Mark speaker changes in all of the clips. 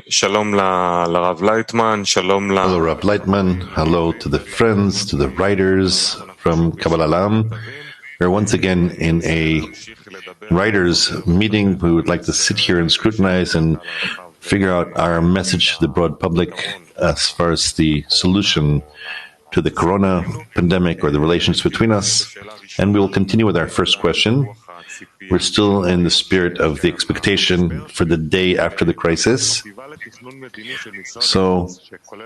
Speaker 1: שלום לרב לייטמן, שלום ל...
Speaker 2: Hello, Rav Laitman. Hello to the friends, to the writers from Kabbalah. We're once again in a writers' meeting. We would like to sit here and scrutinize and figure out our message to the broad public as far as the solution to the corona pandemic or the relations between us. And we will continue with our first question. We're still in the spirit of the expectation for the day after the crisis. So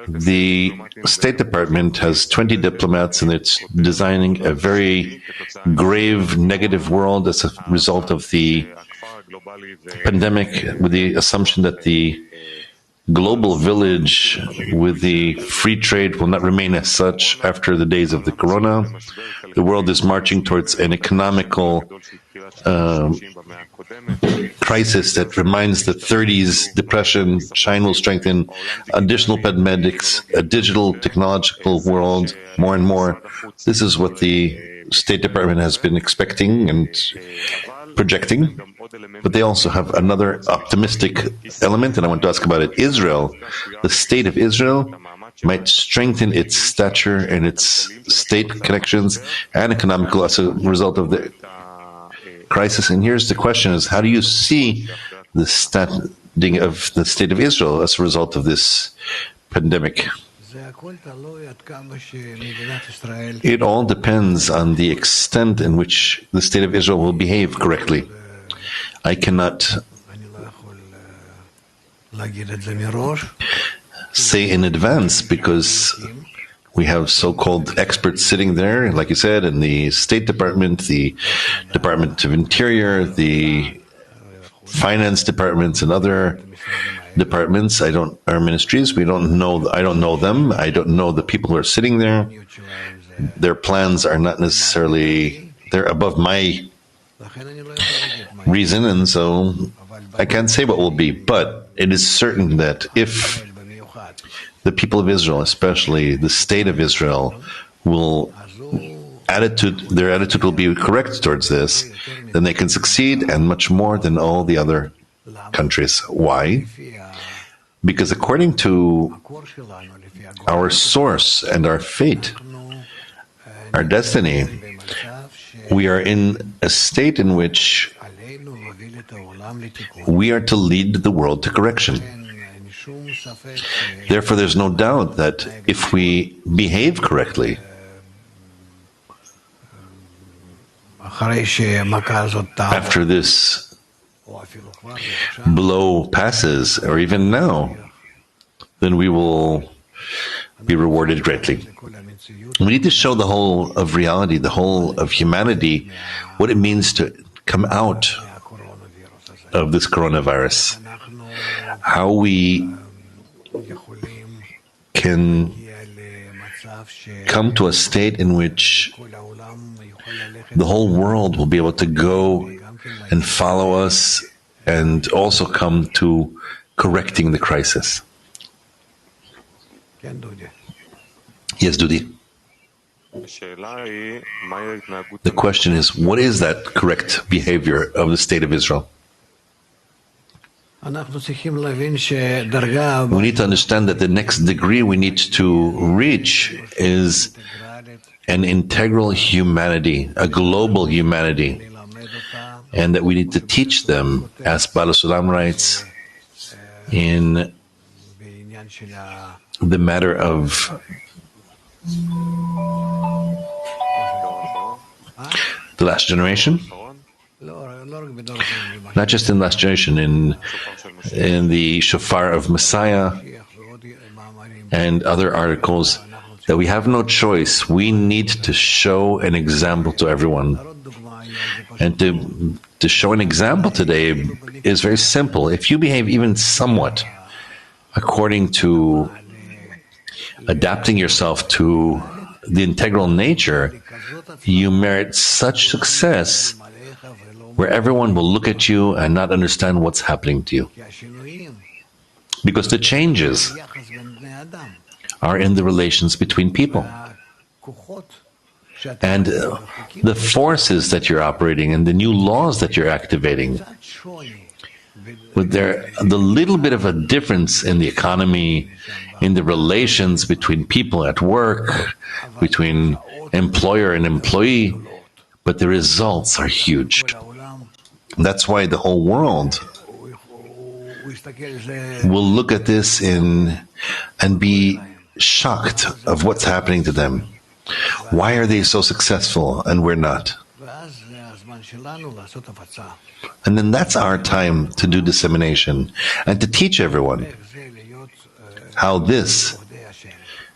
Speaker 2: the State Department has 20 diplomats, and it's designing a very grave, negative world as a result of the pandemic, with the assumption that the global village with the free trade will not remain as such after the days of the corona. The world is marching towards an economical crisis that reminds the 30s depression. China will strengthen additional pandemics, a digital technological world, more and more. This is what the State Department has been expecting and projecting. But they also have another optimistic element, and I want to ask about it. Israel, the state of Israel, might strengthen its stature and its state connections and economical as a result of the crisis. And here's the question: is how do you see the standing of the state of Israel as a result of this pandemic? It all depends on the extent in which the state of Israel will behave correctly. I cannot say in advance, because we have so-called experts sitting there, like you said, in the State Department, the Department of Interior, the finance departments, and other departments. Our ministries, I don't know them. I don't know the people who are sitting there. Their plans are not necessarily, they're above my reason, and so I can't say what will be. But it is certain that if the people of Israel, especially the state of Israel, their attitude will be correct towards this, then they can succeed, and much more than all the other countries. Why? Because according to our source and our fate, our destiny, we are in a state in which we are to lead the world to correction. Therefore, there's no doubt that if we behave correctly, after this blow passes, or even now, then we will be rewarded greatly. We need to show the whole of reality, the whole of humanity, what it means to come out of this coronavirus, how we can come to a state in which the whole world will be able to go and follow us, and also come to correcting the crisis. Yes, Dudi. The question is, what is that correct behavior of the state of Israel? We need to understand that the next degree we need to reach is an integral humanity, a global humanity, and that we need to teach them, as Baal Sulam writes, in the matter of the last generation. Not just in last generation, in the Shofar of Messiah and other articles, that we have no choice. We need to show an example to everyone. And to show an example today is very simple. If you behave even somewhat according to adapting yourself to the integral nature, you merit such success where everyone will look at you and not understand what's happening to you. Because the changes are in the relations between people. And the forces that you're operating and the new laws that you're activating with the little bit of a difference in the economy, in the relations between people at work, between employer and employee, but the results are huge. That's why the whole world will look at this and be shocked of what's happening to them. Why are they so successful and we're not? And then that's our time to do dissemination and to teach everyone how this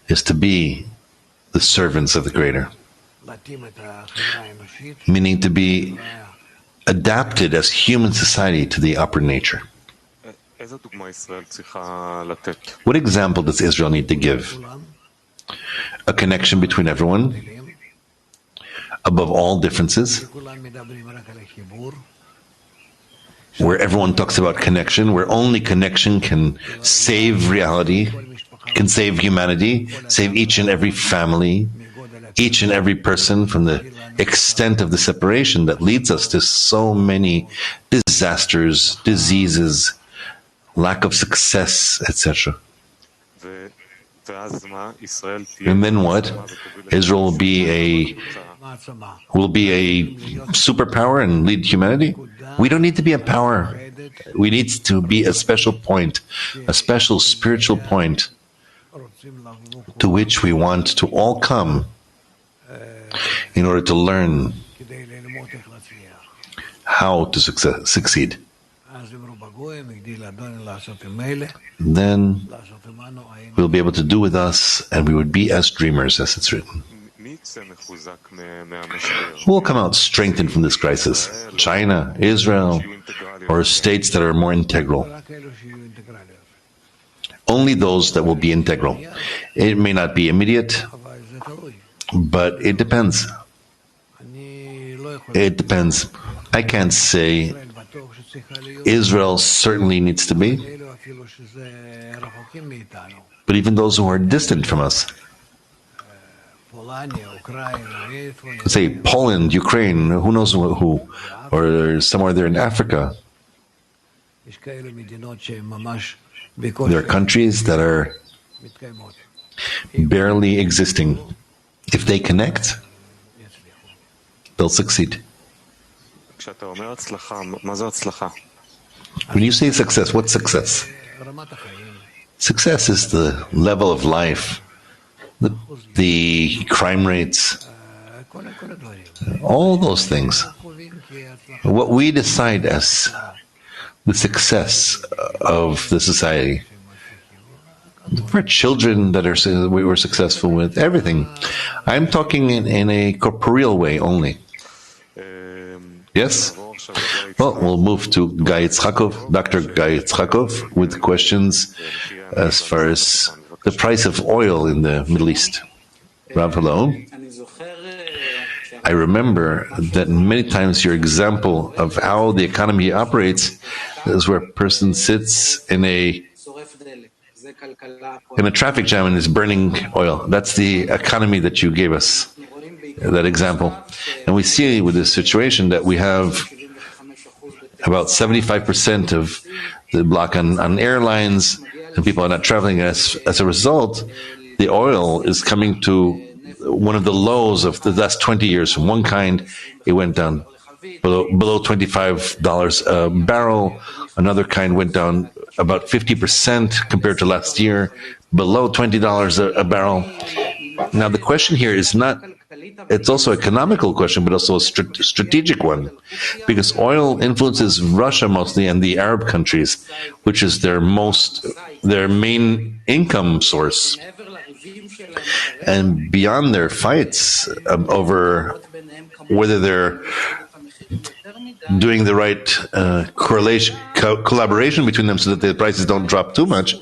Speaker 2: is to be the servants of the Creator, meaning to be adapted as human society to the upper nature. What example does Israel need to give? A connection between everyone, above all differences, where everyone talks about connection, where only connection can save reality, can save humanity, save each and every family, each and every person from the extent of the separation that leads us to so many disasters, diseases, lack of success, etc. And then what? Israel will be a superpower and lead humanity? We don't need to be a power. We need to be a special point, a special spiritual point to which we want to all come in order to learn how to succeed. Then we'll be able to do with us, and we would be as dreamers, as it's written. Who will come out strengthened from this crisis? China, Israel, or states that are more integral? Only those that will be integral. It may not be immediate, but it depends. It depends. I can't say Israel certainly needs to be, but even those who are distant from us, say Poland, Ukraine, who knows who, or somewhere there in Africa, there are countries that are barely existing. If they connect, they'll succeed. When you say success, what's success? Success is the level of life, the crime rates, all those things. What we decide as the success of the society. For children that we were successful with, everything. I'm talking in a corporeal way only. Yes? Well, we'll move to Guy Yitzchakov, Dr. Guy Yitzchakov, with questions as far as the price of oil in the Middle East. Rav, hello. I remember that many times your example of how the economy operates is where a person sits in a traffic jam and is burning oil. That's the economy that you gave us, that example. And we see with this situation that we have about 75% of the block on airlines, and people are not traveling. As a result, the oil is coming to one of the lows of the last 20 years. From one kind, it went down below $25 a barrel. Another kind went down about 50% compared to last year, below $20 a barrel. Now, the question here is not, it's also an economical question, but also a strategic one, because oil influences Russia mostly and the Arab countries, which is their main income source. And beyond their fights over whether they're doing the right collaboration between them so that the prices don't drop too much,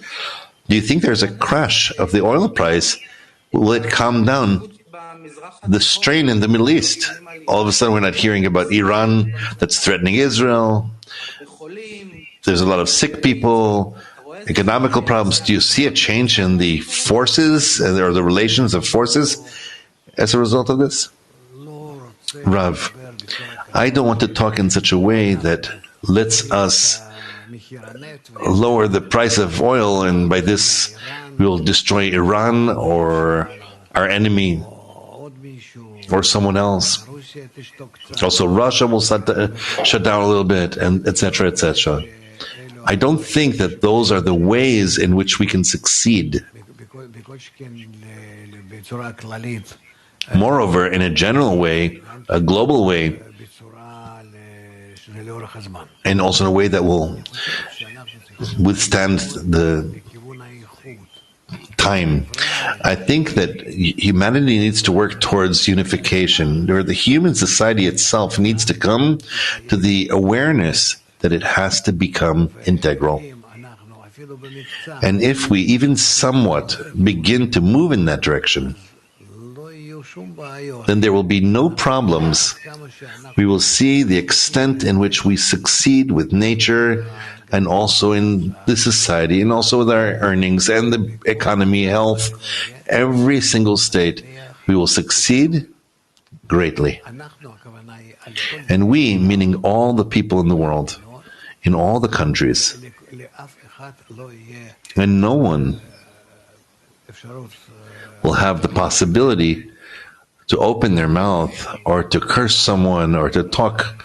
Speaker 2: do you think there's a crash of the oil price? Will it calm down the strain in the Middle East? All of a sudden, we're not hearing about Iran that's threatening Israel. There's a lot of sick people, economical problems. Do you see a change in the forces or the relations of forces as a result of this? Rav, I don't want to talk in such a way that lets us lower the price of oil, and by this we will destroy Iran or our enemy or someone else. Also, Russia will shut down a little bit, and etc., etc. I don't think that those are the ways in which we can succeed. Moreover, in a general way, a global way, and also in a way that will withstand the time. I think that humanity needs to work towards unification, or the human society itself needs to come to the awareness that it has to become integral. And if we even somewhat begin to move in that direction, then there will be no problems. We will see the extent in which we succeed with nature and also in the society and also with our earnings and the economy, health, every single state, we will succeed greatly. And we, meaning all the people in the world, in all the countries, and no one will have the possibility to open their mouth or to curse someone or to talk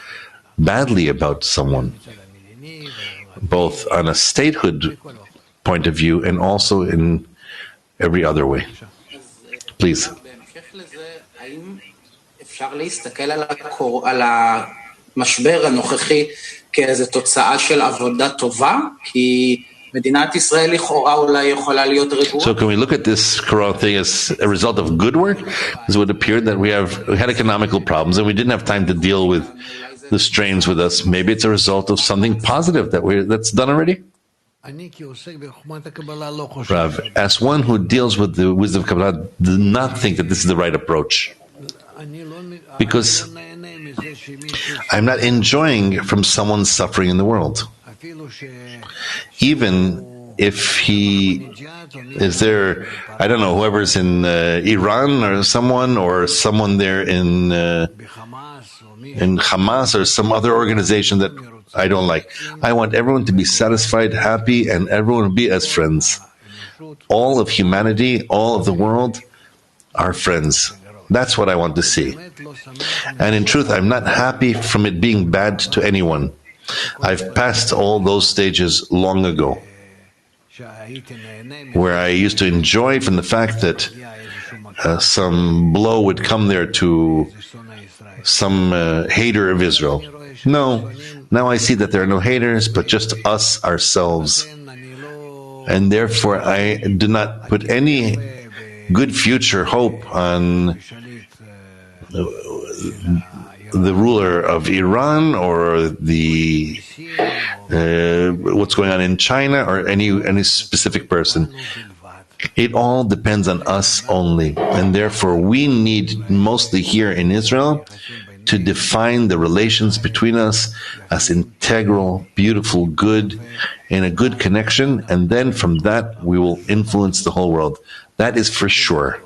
Speaker 2: badly about someone, both on a statehood point of view and also in every other way. Please.
Speaker 3: אפשר להסתכל על המשבר הנוכחי כאיזו תוצאה של עבודה טובה? כי מדינת ישראל לכאורה אולי יכולה להיות רגועה.
Speaker 2: So can we look at this corona thing as a result of good work? Because it would appear that we had economical problems and we didn't have time to deal with the strains with us. Maybe it's a result of something positive that's done already? Rav, as one who deals with the wisdom of Kabbalah, do not think that this is the right approach. Because I'm not enjoying from someone's suffering in the world. Even if he is there, I don't know, whoever's in Iran or someone there in Hamas or some other organization that I don't like. I want everyone to be satisfied, happy, and everyone to be as friends. All of humanity, all of the world are friends. That's what I want to see. And in truth, I'm not happy from it being bad to anyone. I've passed all those stages long ago, where I used to enjoy from the fact that some blow would come there to some hater of Israel. No, now I see that there are no haters, but just us, ourselves. And therefore, I do not put any good future hope on the ruler of Iran or the what's going on in China or any specific person. It all depends on us only, and therefore we need mostly here in Israel to define the relations between us as integral, beautiful, good, in a good connection, and then from that we will influence the whole world. That is for sure.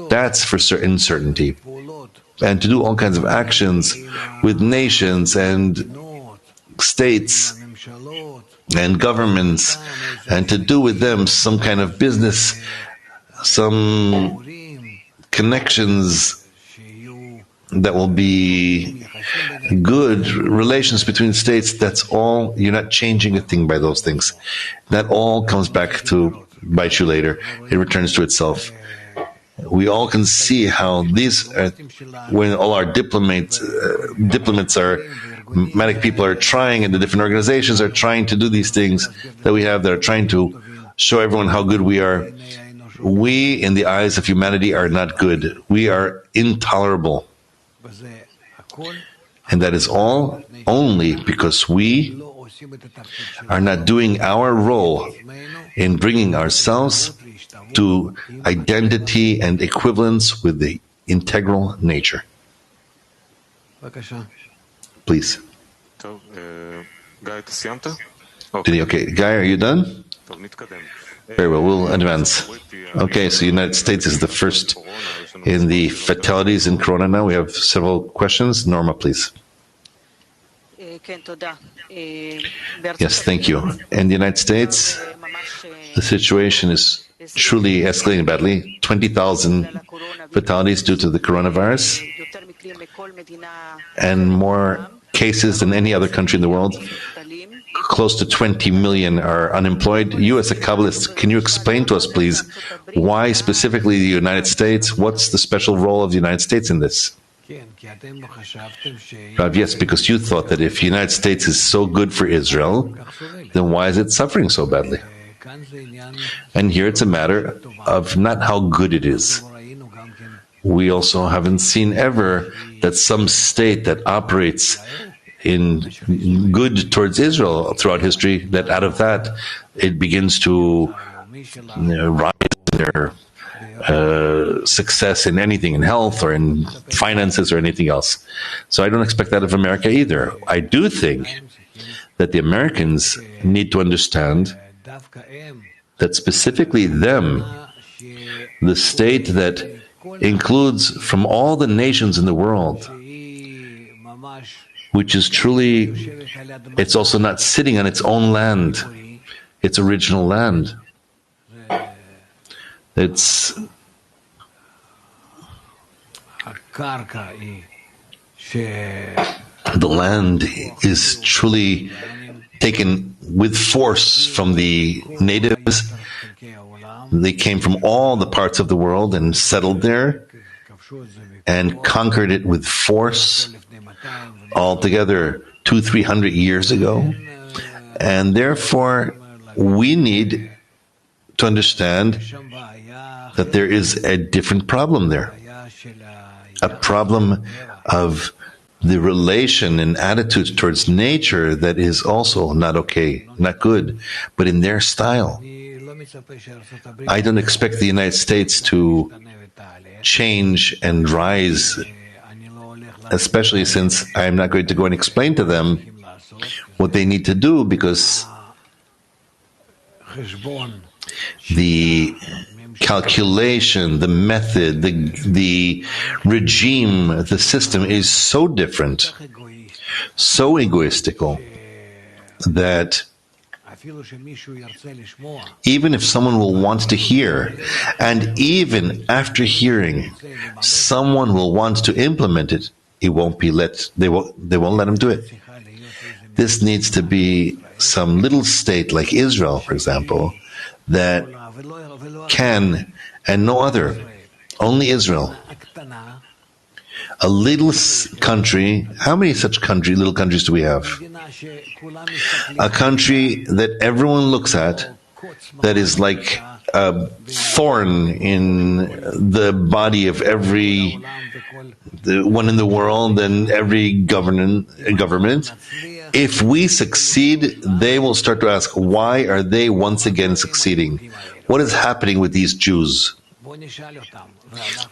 Speaker 2: That's for certain certainty. And to do all kinds of actions with nations and states and governments, and to do with them some kind of business, some connections that will be good relations between states, that's all. You're not changing a thing by those things. That all comes back to bite you later. It returns to itself. We all can see how these, when all our diplomats are, diplomatic people are trying, and the different organizations are trying to do these things that we have, that are trying to show everyone how good we are. We, in the eyes of humanity, are not good. We are intolerable. And that is all only because we are not doing our role in bringing ourselves to identity and equivalence with the integral nature. Please. Okay, Guy, are you done? Very well, we'll advance. Okay, so United States is the first in the fatalities in Corona now. We have several questions. Norma, please. Yes, thank you. In the United States, the situation is truly escalating badly. 20,000 fatalities due to the coronavirus, and more cases than any other country in the world. Close to 20 million are unemployed. You, as a Kabbalist, can you explain to us, please, why specifically the United States? What's the special role of the United States in this? Rav, yes, because you thought that if the United States is so good for Israel, then why is it suffering so badly? And here it's a matter of not how good it is. We also haven't seen ever that some state that operates in good towards Israel throughout history, that out of that it begins to rise in their success in anything, in health or in finances or anything else. So I don't expect that of America either. I do think that the Americans need to understand that specifically them, the state that includes from all the nations in the world, which is truly, it's also not sitting on its own land, its original land. It's the land is truly taken with force from the natives. They came from all the parts of the world and settled there and conquered it with force altogether 200-300 years ago. And therefore, we need to understand that there is a different problem there. A problem of the relation and attitude towards nature that is also not okay, not good, but in their style. I don't expect the United States to change and rise, especially since I'm not going to go and explain to them what they need to do, because the calculation, the method, the regime, the system is so different, so egoistical, that even if someone will want to hear, and even after hearing, someone will want to implement it, it won't be they won't let him do it. This needs to be some little state like Israel, for example, that can, and no other, only Israel. A little country, how many such little countries do we have? A country that everyone looks at, that is like a thorn in the body of the one in the world and every government. If we succeed, they will start to ask, why are they once again succeeding? What is happening with these Jews?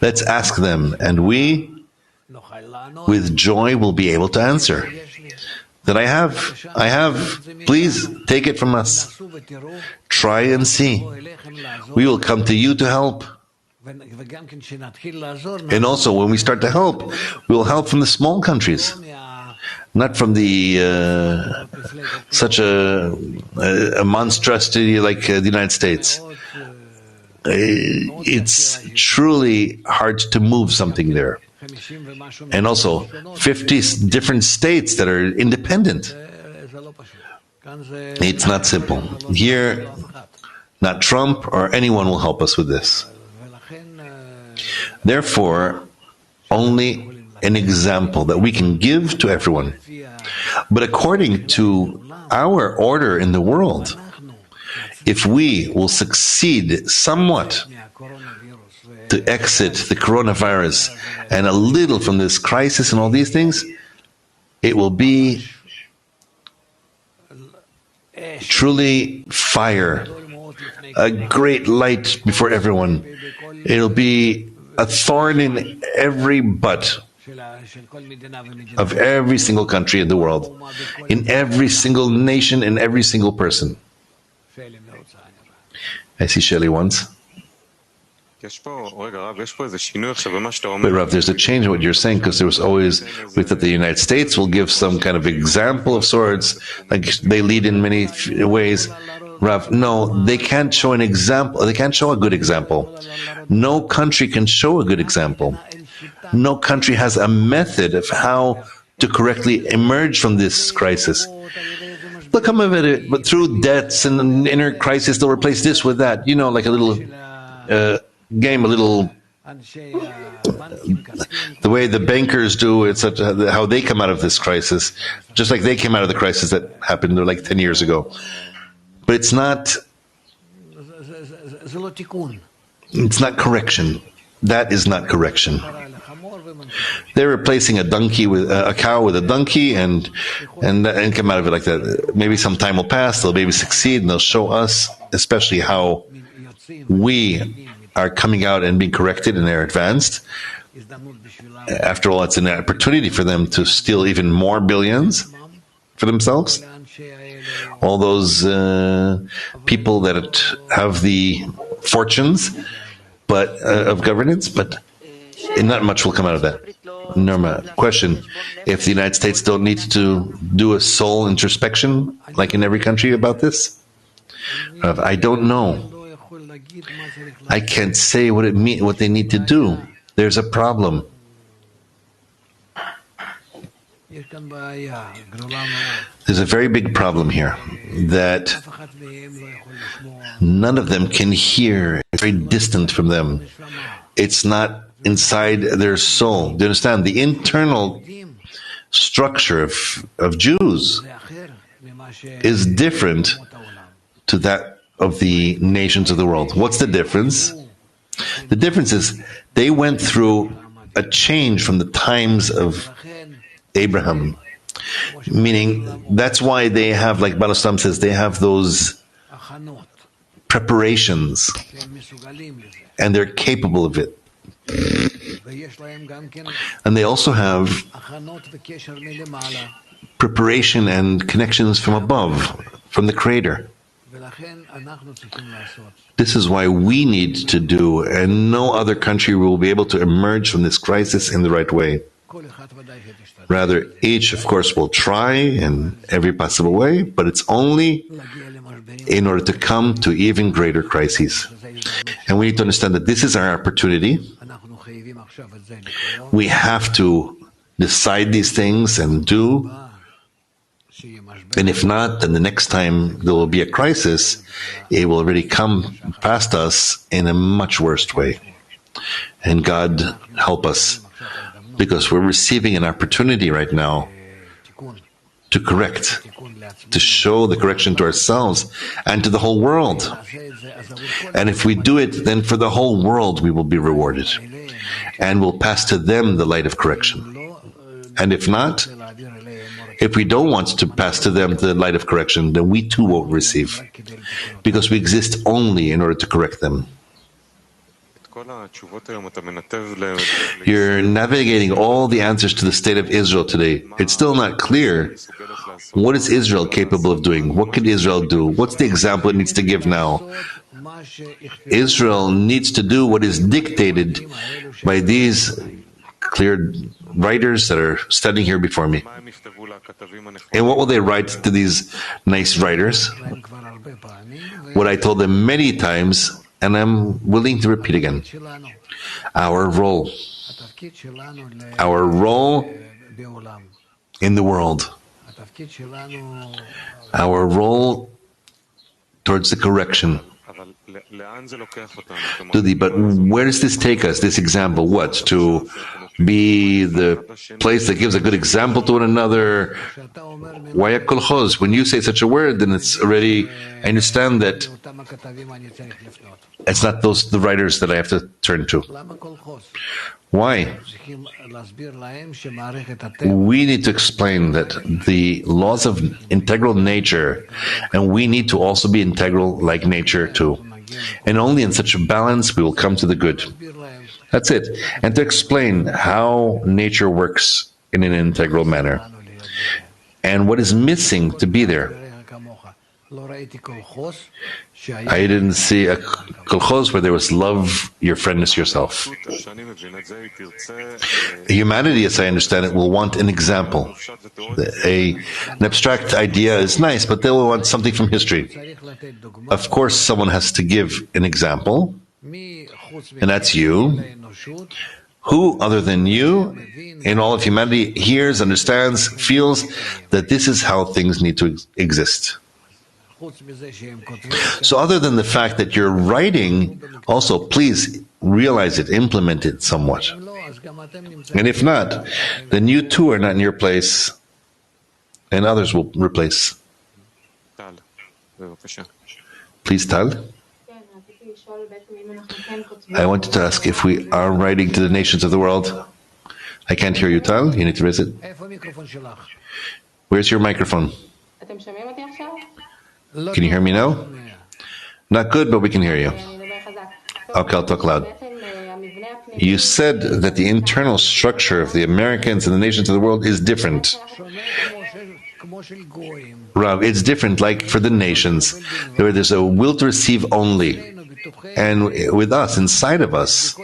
Speaker 2: Let's ask them, and we, with joy, will be able to answer. That I have, please take it from us. Try and see. We will come to you to help. And also, when we start to help, we will help from the small countries, not from the such a monstrosity like the United States. It's truly hard to move something there. And also, 50 different states that are independent. It's not simple. Here, not Trump or anyone will help us with this. Therefore, only an example that we can give to everyone. But according to our order in the world, if we will succeed somewhat to exit the coronavirus and a little from this crisis and all these things, it will be truly fire, a great light before everyone. It'll be a thorn in every butt of every single country in the world, in every single nation, in every single person. I see Shelley once. But Rav, there's a change in what you're saying, because there was always, we thought the United States will give some kind of example of sorts, like they lead in many ways. Rav, no, they can't show an example. They can't show a good example. No country can show a good example. No country has a method of how to correctly emerge from this crisis. They'll come of it, but through debts and an inner crisis, they'll replace this with that. You know, like a little game, a little, the way the bankers do, it's how they come out of this crisis, just like they came out of the crisis that happened like 10 years ago. But it's not correction. That is not correction. They're replacing a donkey with a cow with a donkey, and come out of it like that. Maybe some time will pass. They'll maybe succeed, and they'll show us, especially how we are coming out and being corrected, and they're advanced. After all, it's an opportunity for them to steal even more billions for themselves. All those people that have the fortunes, but of governance, but not much will come out of that. Norma, question: if the United States don't need to do a soul introspection, like in every country, about this? I don't know. I can't say what they need to do. There's a problem. There's a very big problem here, that none of them can hear. It's very distant from them. It's not inside their soul. Do you understand? The internal structure of Jews is different to that of the nations of the world. What's the difference? The difference is they went through a change from the times of Abraham. Meaning, that's why they have, like Balasam says, they have those preparations, and they're capable of it. And they also have preparation and connections from above, from the Creator. This is why we need to do, and no other country will be able to emerge from this crisis in the right way. Rather, each, of course, will try in every possible way, but it's only in order to come to even greater crises. And we need to understand that this is our opportunity. We have to decide these things and do. And if not, then the next time there will be a crisis, it will already come past us in a much worse way. And God help us, because we're receiving an opportunity right now to correct, to show the correction to ourselves and to the whole world. And if we do it, then for the whole world we will be rewarded, and we'll pass to them the light of correction. And if not, if we don't want to pass to them the light of correction, then we too won't receive, because we exist only in order to correct them. You're navigating all the answers to the state of Israel today. It's still not clear. What is Israel capable of doing? What can Israel do? What's the example it needs to give now? Israel needs to do what is dictated by these clear writers that are studying here before me. And what will they write to these nice writers? What I told them many times, and I'm willing to repeat again. Our role in the world, our role towards the correction. But where does this take us, this example? What? To be the place that gives a good example to one another? Why a kolchoz? When you say such a word, then it's already, I understand that it's not the writers that I have to turn to. Why? We need to explain that the laws of integral nature, and we need to also be integral like nature too. And only in such a balance we will come to the good. That's it. And to explain how nature works in an integral manner, and what is missing to be there. I didn't see a kolkhoz where there was love your friend as yourself. Humanity, as I understand it, will want an example. An abstract idea is nice, but they will want something from history. Of course, someone has to give an example, and that's you. Who, other than you, in all of humanity, hears, understands, feels that this is how things need to exist. So other than the fact that you're writing, also please realize it, implement it somewhat. And if not, then you too are not in your place, and others will replace. Please, Tal. I wanted to ask if we are writing to the nations of the world. I can't hear you, Tal. You need to raise it. Where's your microphone? Can you hear me now? Not good, but we can hear you. Okay, I'll talk loud. You said that the internal structure of the Americans and the nations of the world is different. Rav, it's different, like for the nations, where there's a will to receive only. And with us, inside of us,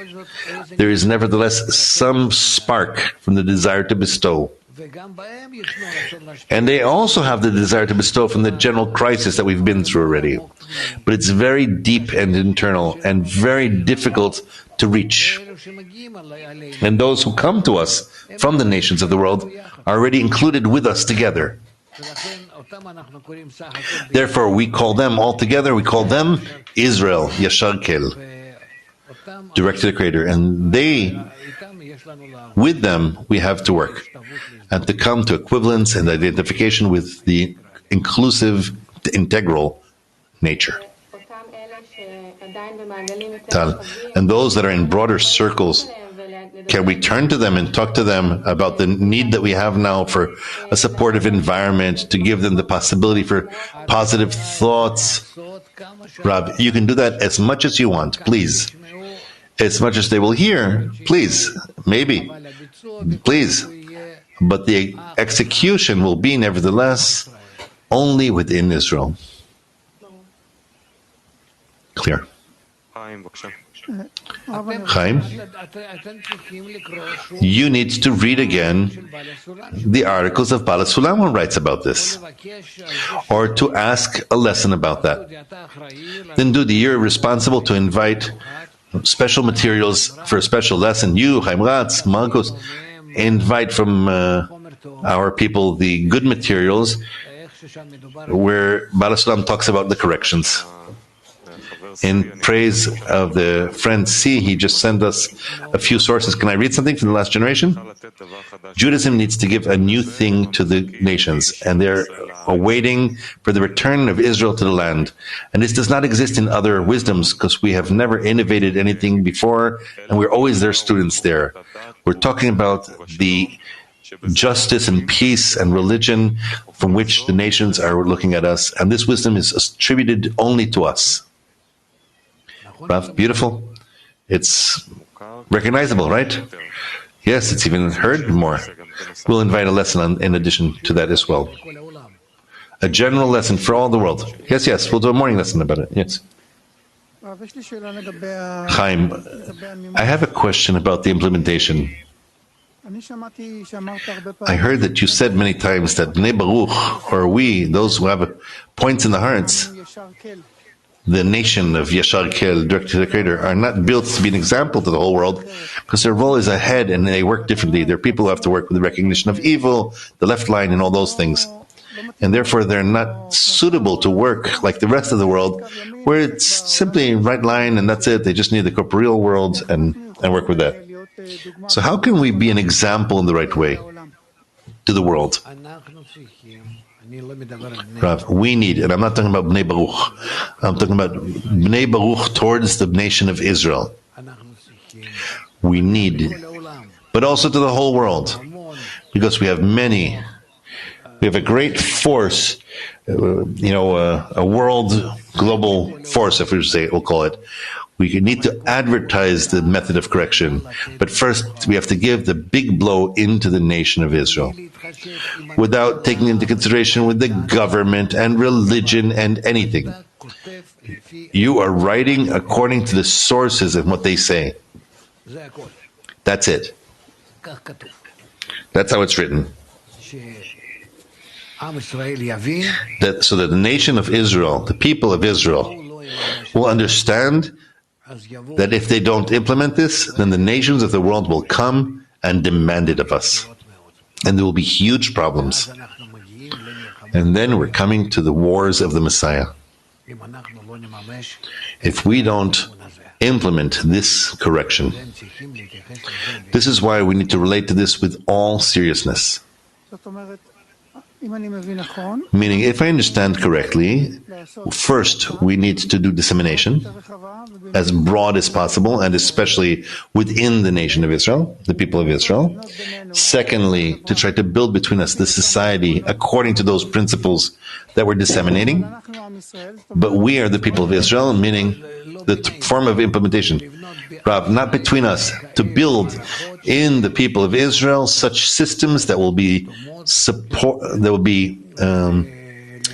Speaker 2: there is nevertheless some spark from the desire to bestow. And they also have the desire to bestow from the general crisis that we've been through already. But it's very deep and internal and very difficult to reach. And those who come to us from the nations of the world are already included with us together. Therefore, we call them all together, we call them Israel, Yashar Kel, direct to the Creator. And they, with them, we have to work and to come to equivalence and identification with the inclusive, the integral nature. Tal. And those that are in broader circles, can we turn to them and talk to them about the need that we have now for a supportive environment, to give them the possibility for positive thoughts? Rob, you can do that as much as you want, please. As much as they will hear, please, maybe, please. But the execution will be, nevertheless, only within Israel. Clear. Chaim, you need to read again the articles of Baal Sulam who writes about this, or to ask a lesson about that. Then, Dudi, you're responsible to invite special materials for a special lesson. You, Chaim Ratz, Marcos, invite from our people the good materials where Baal Sulam talks about the corrections. In praise of the friend C, he just sent us a few sources. Can I read something from the last generation? Judaism needs to give a new thing to the nations, and they're awaiting for the return of Israel to the land. And this does not exist in other wisdoms, because we have never innovated anything before, and we're always their students there. We're talking about the justice and peace and religion from which the nations are looking at us, and this wisdom is attributed only to us. Rav, beautiful. It's recognizable, right? Yes, it's even heard more. We'll invite a lesson in addition to that as well. A general lesson for all the world. Yes, we'll do a morning lesson about it. Yes. Chaim, I have a question about the implementation. I heard that you said many times that Bnei Baruch, or we, those who have points in the hearts, the nation of Yashar Kel, direct to the Creator, are not built to be an example to the whole world, because their role is ahead and they work differently. They're people who have to work with the recognition of evil, the left line, and all those things. And therefore, they're not suitable to work like the rest of the world, where it's simply right line and that's it. They just need the corporeal world and work with that. So how can we be an example in the right way to the world? Rav, we need, and I'm not talking about Bnei Baruch, I'm talking about Bnei Baruch towards the nation of Israel. We need, but also to the whole world, because we have many. We have a great force, a world global force, if we say, we'll call it, We need to advertise the method of correction. But first, we have to give the big blow into the nation of Israel without taking into consideration with the government and religion and anything. You are writing according to the sources and what they say. That's it. That's how it's written. That, so that the nation of Israel, the people of Israel, will understand that if they don't implement this, then the nations of the world will come and demand it of us. And there will be huge problems. And then we're coming to the wars of the Messiah. If we don't implement this correction, this is why we need to relate to this with all seriousness. Meaning, if I understand correctly, first we need to do dissemination as broad as possible, and especially within the nation of Israel, the people of Israel. Secondly, to try to build between us the society according to those principles that we're disseminating. But we are the people of Israel, meaning the form of implementation. Rav, not between us, to build in the people of Israel such systems that will be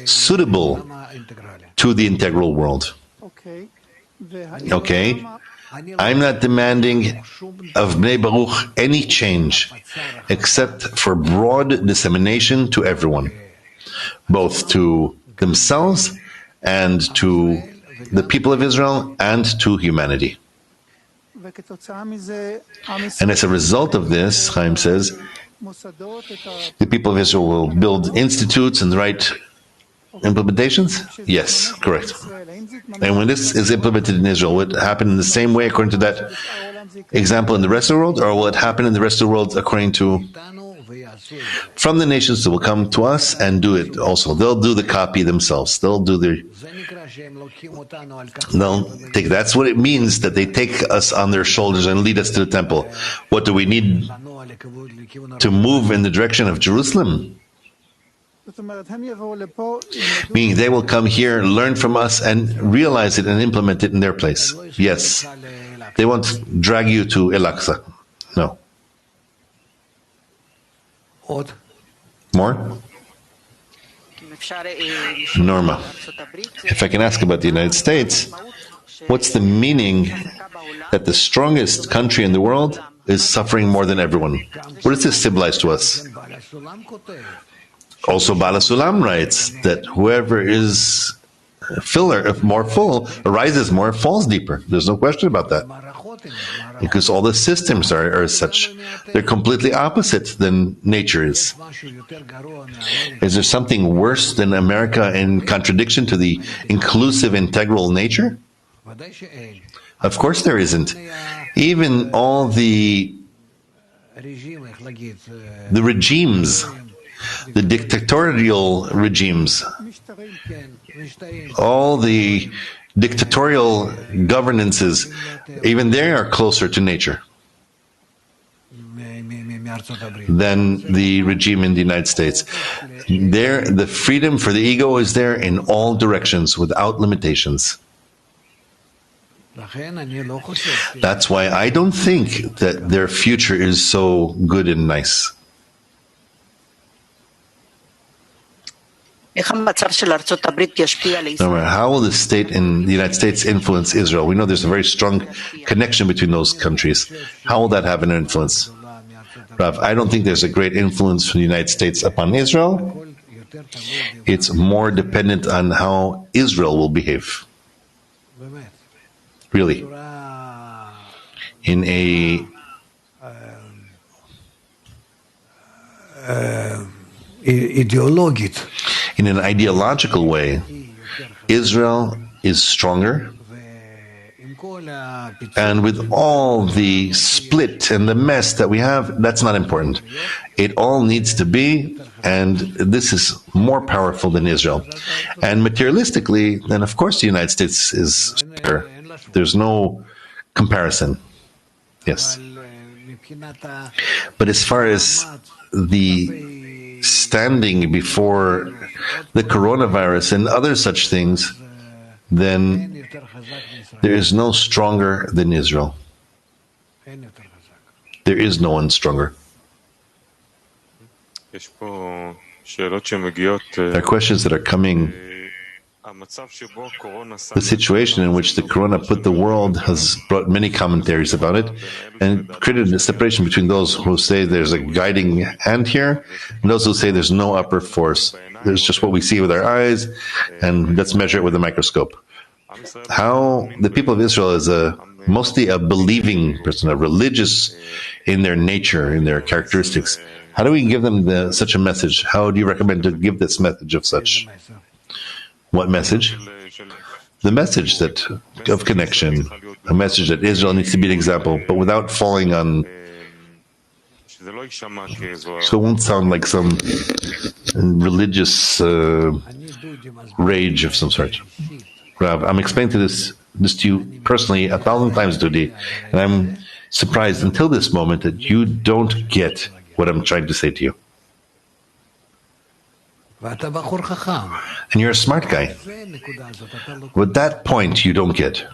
Speaker 2: suitable to the integral world. Okay? I'm not demanding of Bnei Baruch any change except for broad dissemination to everyone, both to themselves and to the people of Israel and to humanity. And as a result of this, Chaim says, the people of Israel will build institutes and the right implementations? Yes, correct. And when this is implemented in Israel, will it happen in the same way according to that example in the rest of the world, or will it happen in the rest of the world according to from the nations that will come to us and do it also? They'll do the copy themselves. They'll take. That's what it means that they take us on their shoulders and lead us to the temple. What do we need to move in the direction of Jerusalem? Meaning they will come here, learn from us, and realize it and implement it in their place. Yes. They won't drag you to El-Aqsa. No. More? Norma, if I can ask about the United States, what's the meaning that the strongest country in the world is suffering more than everyone? What does this symbolize to us? Also, Bala Sulam writes that whoever is more full, arises more, falls deeper. There's no question about that. Because all the systems are such. They're completely opposite than nature is. Is there something worse than America in contradiction to the inclusive, integral nature? Of course there isn't. Even all the regimes, the dictatorial regimes, all the dictatorial governances, even they are closer to nature than the regime in the United States. There, the freedom for the ego is there in all directions without limitations. That's why I don't think that their future is so good and nice. No matter how will the state in the United States influence Israel? We know there's a very strong connection between those countries. How will that have an influence? Rav, I don't think there's a great influence from the United States upon Israel. It's more dependent on how Israel will behave. Really. In an ideological way, Israel is stronger, and with all the split and the mess that we have, that's not important. It all needs to be, and this is more powerful than Israel. And materialistically, then of course the United States is stronger. There's no comparison. Yes. But as far as the standing before the coronavirus and other such things, then there is no stronger than Israel. There is no one stronger. There are questions that are coming. The situation in which the corona put the world has brought many commentaries about it and created a separation between those who say there's a guiding hand here and those who say there's no upper force. There's just what we see with our eyes, and let's measure it with a microscope. How the people of Israel is mostly a believing person, a religious in their nature, in their characteristics. How do we give them such a message? How do you recommend to give this message of such? What message? The message that of connection, a message that Israel needs to be an example, but without falling on. So it won't sound like some religious rage of some sort. Rav, I'm explaining this to you personally 1,000 times, Dudi, and I'm surprised until this moment that you don't get what I'm trying to say to you. And you're a smart guy. With that point, you don't get.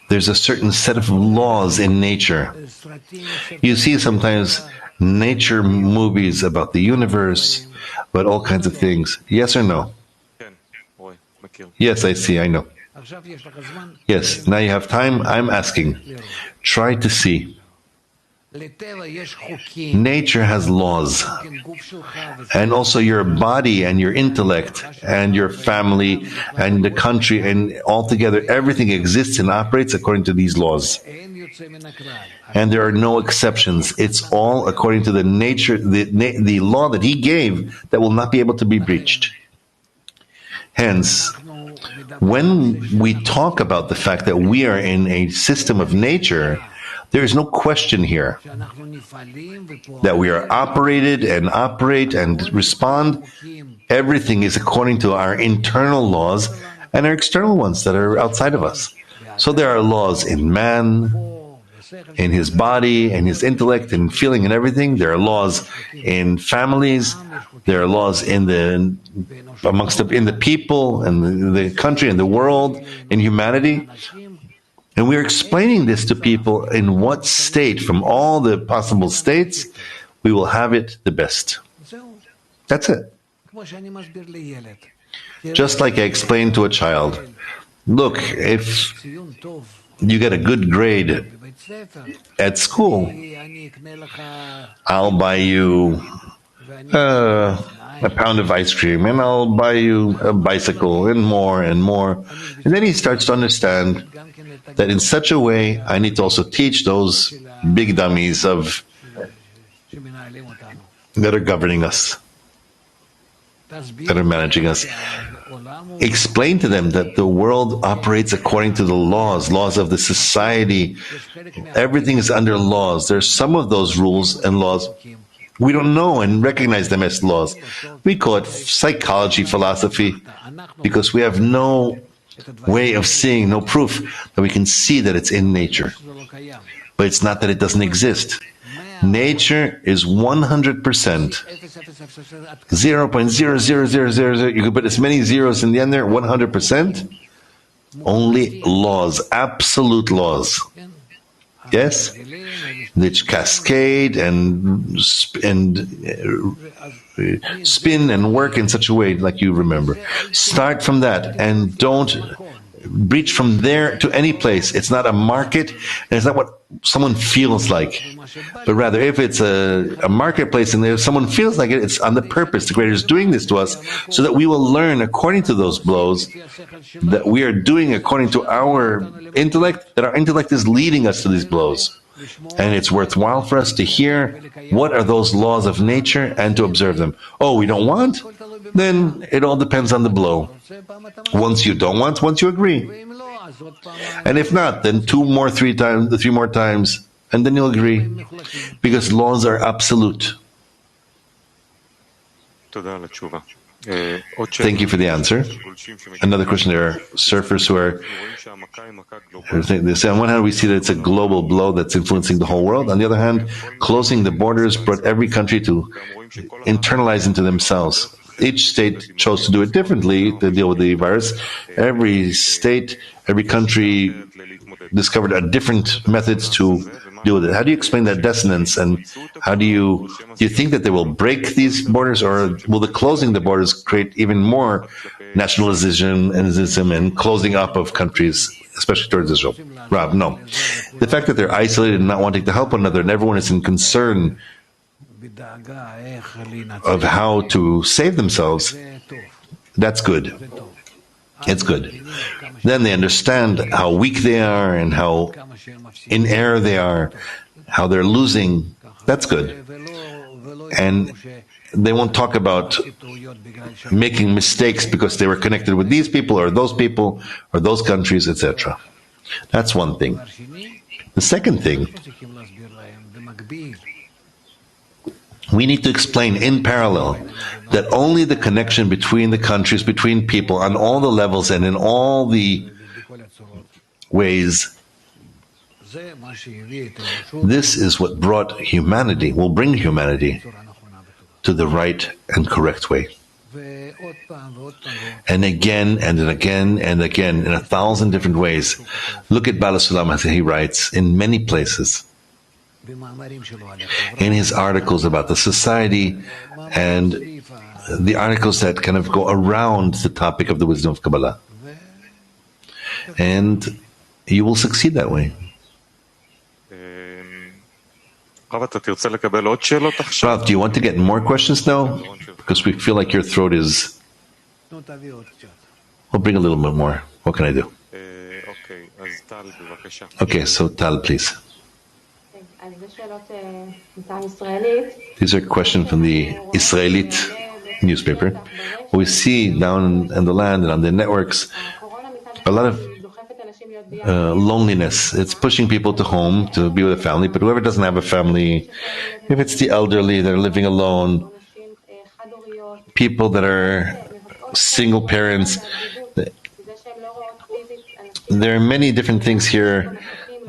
Speaker 2: There's a certain set of laws in nature. You see sometimes nature movies about the universe, about all kinds of things. Yes or no? Yes, I see, I know. Yes, now you have time. I'm asking. Try to see. Nature has laws, and also your body and your intellect and your family and the country and altogether everything exists and operates according to these laws, and there are no exceptions. It's all according to the nature, the law that he gave that will not be able to be breached. Hence, when we talk about the fact that we are in a system of nature, there is no question here that we are operated and operate and respond. Everything is according to our internal laws and our external ones that are outside of us. So there are laws in man, in his body, in his intellect, and feeling and everything. There are laws in families. There are laws in the people and the country and the world, in humanity. And we're explaining this to people in what state, from all the possible states, we will have it the best. That's it. Just like I explained to a child, look, if you get a good grade at school, I'll buy you a pound of ice cream, and I'll buy you a bicycle, and more and more. And then he starts to understand that in such a way, I need to also teach those big dummies that are governing us, that are managing us. Explain to them that the world operates according to the laws of the society. Everything is under laws. There's some of those rules and laws we don't know and recognize them as laws. We call it psychology, philosophy, because we have no way of seeing, no proof that we can see that it's in nature. But it's not that it doesn't exist. Nature is 100%, 0.00000. You can put as many zeros in the end there, 100%. Only laws, absolute laws. Yes? Which cascade and spin and work in such a way like you remember. Start from that and don't breach from there to any place. It's not a market, and it's not what someone feels like. But rather, if it's a marketplace and if someone feels like it, it's on the purpose. The Creator is doing this to us so that we will learn according to those blows, that we are doing according to our intellect, that our intellect is leading us to these blows. And it's worthwhile for us to hear what are those laws of nature and to observe them. Oh, we don't want? Then it all depends on the blow. Once you don't want, once you agree. And if not, then three more times, and then you'll agree. Because laws are absolute. Thank you for the answer. Another question, there are surfers who are, they say on one hand we see that it's a global blow that's influencing the whole world. On the other hand, closing the borders brought every country to internalize into themselves. each state chose to do it differently to deal with the virus. Every state, every country discovered a different methods to deal with it. How do you explain that dissonance, and how do you think that they will break these borders, or will the closing the borders create even more nationalism and closing up of countries, especially towards Israel? Rav, no. The fact that they're isolated and not wanting to help one another, and everyone is in concern of how to save themselves, that's good. It's good. Then they understand how weak they are and how in error they are, how they're losing. That's good. And they won't talk about making mistakes because they were connected with these people or those countries, etc. That's one thing. The second thing, we need to explain in parallel that only the connection between the countries, between people, on all the levels and in all the ways, this is what brought humanity, will bring humanity to the right and correct way. And again, and again, and again, in 1,000 different ways. Look at Baal HaSulam, as he writes in many places, in his articles about the society and the articles that kind of go around the topic of the wisdom of Kabbalah. And you will succeed that way. Rav, do you want to get more questions now? Because we feel like your throat is... We'll bring a little bit more. What can I do? Okay, so Tal, please. These are questions from the Israelite newspaper. We see down in the land and on the networks a lot of loneliness. It's pushing people to home to be with a family, but whoever doesn't have a family, if it's the elderly that are living alone, people that are single parents, there are many different things here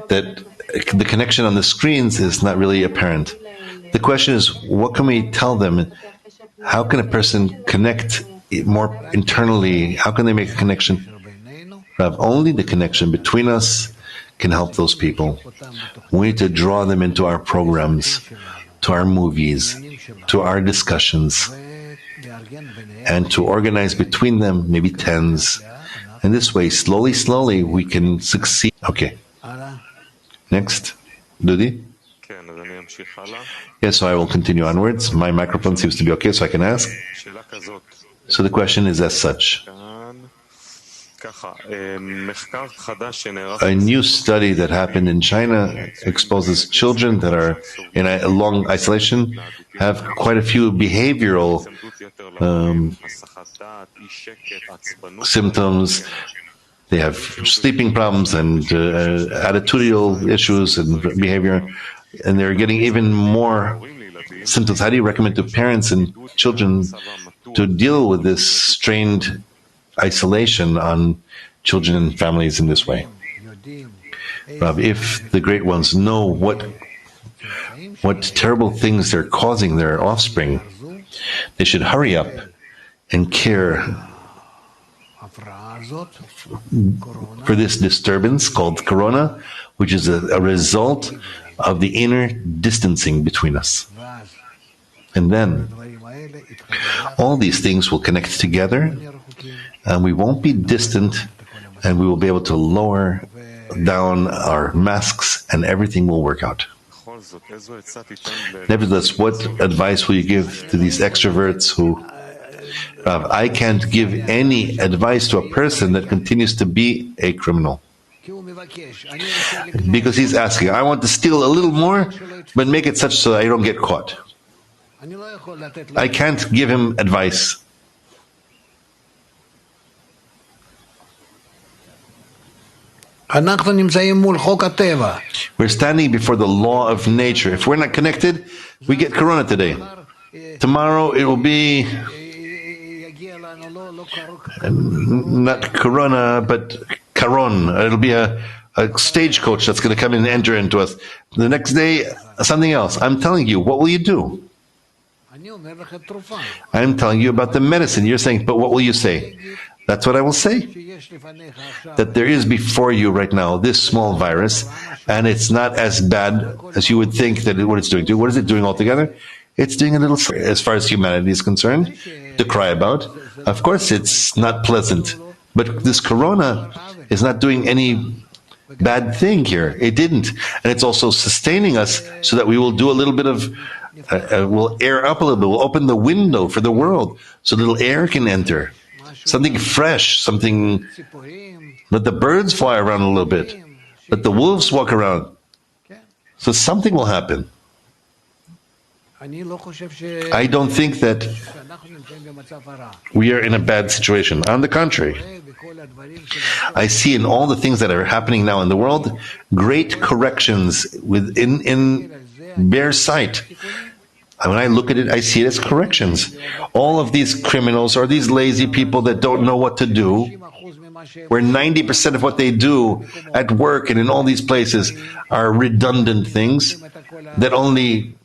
Speaker 2: that the connection on the screens is not really apparent. The question is, what can we tell them? How can a person connect more internally? How can they make a connection? Only the connection between us can help those people. We need to draw them into our programs, to our movies, to our discussions, and to organize between them, maybe tens. And this way, slowly, slowly, we can succeed. Okay. Next. Dudi? Yes, so I will continue onwards. My microphone seems to be okay, so I can ask. So the question is as such. A new study that happened in China exposes children that are in a long isolation have quite a few behavioral symptoms. They have sleeping problems and attitudinal issues and behavior, and they're getting even more symptoms. How do you recommend to parents and children to deal with this strained isolation on children and families in this way? Rav, if the great ones know what terrible things they're causing their offspring, they should hurry up and care for this disturbance called corona, which is a result of the inner distancing between us. And then all these things will connect together, and we won't be distant, and we will be able to lower down our masks, and everything will work out. Nevertheless, what advice will you give to these extroverts who... I can't give any advice to a person that continues to be a criminal. Because he's asking, I want to steal a little more, but make it such so that I don't get caught. I can't give him advice. We're standing before the law of nature. If we're not connected, we get corona today. Tomorrow it will be not corona, but caron. It'll be a stagecoach that's going to come in and enter into us. The next day, something else. I'm telling you, what will you do? I'm telling you about the medicine. You're saying, but what will you say? That's what I will say. That there is before you right now this small virus, and it's not as bad as you would think that what it's doing. What is it doing altogether? It's doing a little, as far as humanity is concerned, to cry about. Of course, it's not pleasant. But this corona is not doing any bad thing here. It didn't. And it's also sustaining us so that we will do a little bit of, we'll air up a little bit. We'll open the window for the world so little air can enter. Something fresh, something, let the birds fly around a little bit. Let the wolves walk around. So something will happen. I don't think that we are in a bad situation. On the contrary, I see in all the things that are happening now in the world, great corrections in bare sight. When I look at it, I see it as corrections. All of these criminals or these lazy people that don't know what to do, where 90% of what they do at work and in all these places are redundant things that only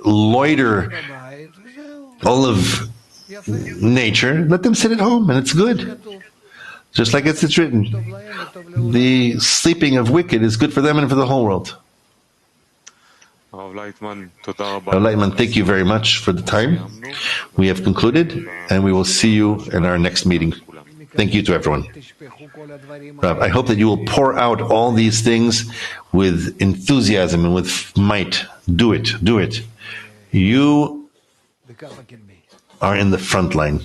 Speaker 2: loiter all of nature, let them sit at home and it's good. Just like it's written. The sleeping of wicked is good for them and for the whole world. Laitman, thank you very much for the time. We have concluded and we will see you in our next meeting. Thank you to everyone. I hope that you will pour out all these things with enthusiasm and with might. Do it. Do it. You are in the front line.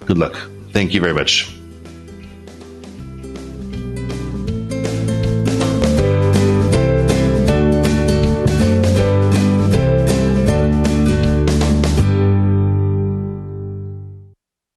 Speaker 2: Good luck. Thank you very much.